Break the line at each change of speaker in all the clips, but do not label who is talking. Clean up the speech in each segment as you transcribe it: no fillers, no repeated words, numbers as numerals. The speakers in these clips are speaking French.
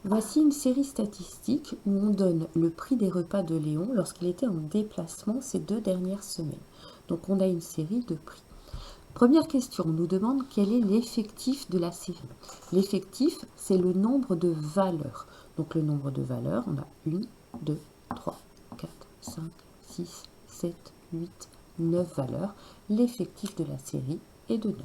Voici une série statistique où on donne le prix des repas de Léon lorsqu'il était en déplacement ces 2 dernières semaines. Donc on a une série de prix. Première question, on nous demande quel est l'effectif de la série. L'effectif, c'est le nombre de valeurs. Donc le nombre de valeurs, on a 1, 2, 3, 4, 5, 6, 7, 8, 9 valeurs. L'effectif de la série est de 9.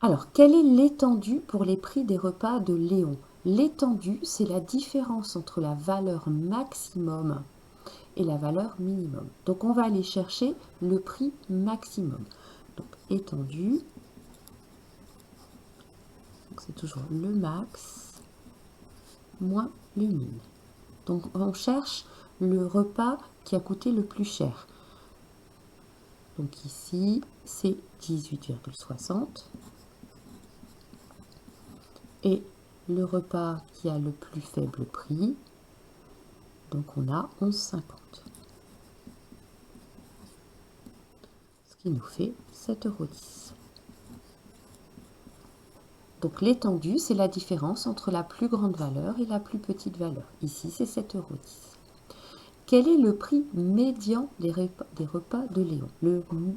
Alors, quelle est l'étendue pour les prix des repas de Léon? L'étendue, c'est la différence entre la valeur maximum et la valeur minimum. Donc, on va aller chercher le prix maximum. Donc, étendue, c'est toujours le max moins le min. Donc, on cherche le repas qui a coûté le plus cher. Donc, ici, c'est 18,60. Et le repas qui a le plus faible prix, donc on a 11,50. Ce qui nous fait 7,10 €. Donc l'étendue, c'est la différence entre la plus grande valeur et la plus petite valeur. Ici, c'est 7,10 €. Quel est le prix médian des repas de Léon?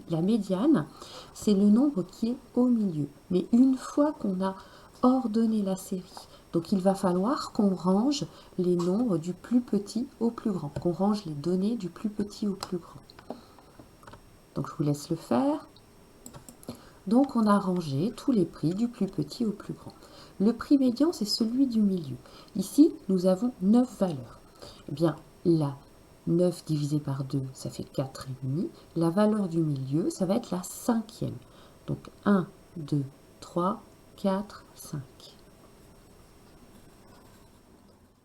La médiane, c'est le nombre qui est au milieu. Mais une fois qu'on a ordonné la série, donc il va falloir qu'on range les nombres du plus petit au plus grand, qu'on range les données du plus petit au plus grand. Donc je vous laisse le faire. Donc on a rangé tous les prix du plus petit au plus grand. Le prix médian, c'est celui du milieu. Ici, nous avons 9 valeurs. Eh bien, là, 9 divisé par 2, ça fait 4,5. La valeur du milieu, ça va être la cinquième. Donc 1, 2, 3, 4, 5.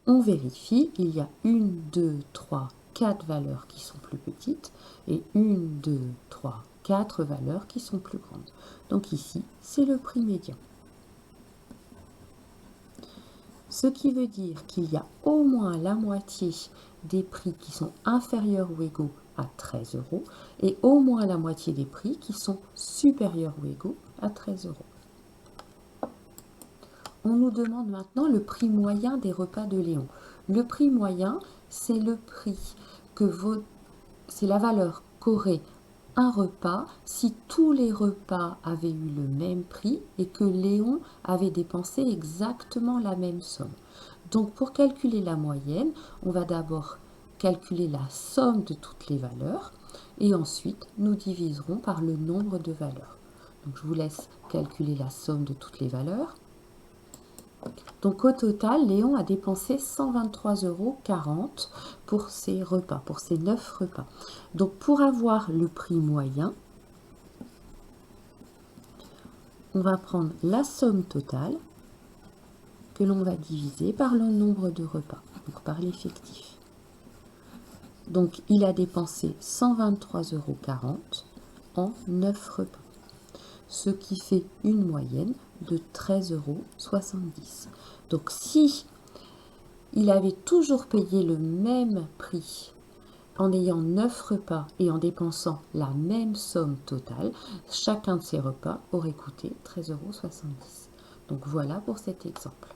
On vérifie, il y a 1, 2, 3, 4 valeurs qui sont plus petites et 1, 2, 3, 4 valeurs qui sont plus grandes. Donc ici, c'est le prix médian. Ce qui veut dire qu'il y a au moins la moitié des prix qui sont inférieurs ou égaux à 13 € et au moins la moitié des prix qui sont supérieurs ou égaux à 13 €. On nous demande maintenant le prix moyen des repas de Léon. Le prix moyen, c'est le prix c'est la valeur qu'aurait un repas si tous les repas avaient eu le même prix et que Léon avait dépensé exactement la même somme. Donc pour calculer la moyenne, on va d'abord calculer la somme de toutes les valeurs et ensuite nous diviserons par le nombre de valeurs. Donc je vous laisse calculer la somme de toutes les valeurs. Donc au total, Léon a dépensé 123,40 € pour ses repas, pour ses 9 repas. Donc pour avoir le prix moyen, on va prendre la somme totale que l'on va diviser par le nombre de repas, donc par l'effectif. Donc il a dépensé 123,40 € en 9 repas, ce qui fait une moyenne de 13,70 €. Donc si il avait toujours payé le même prix en ayant 9 repas et en dépensant la même somme totale, chacun de ces repas aurait coûté 13,70 €. Donc voilà pour cet exemple.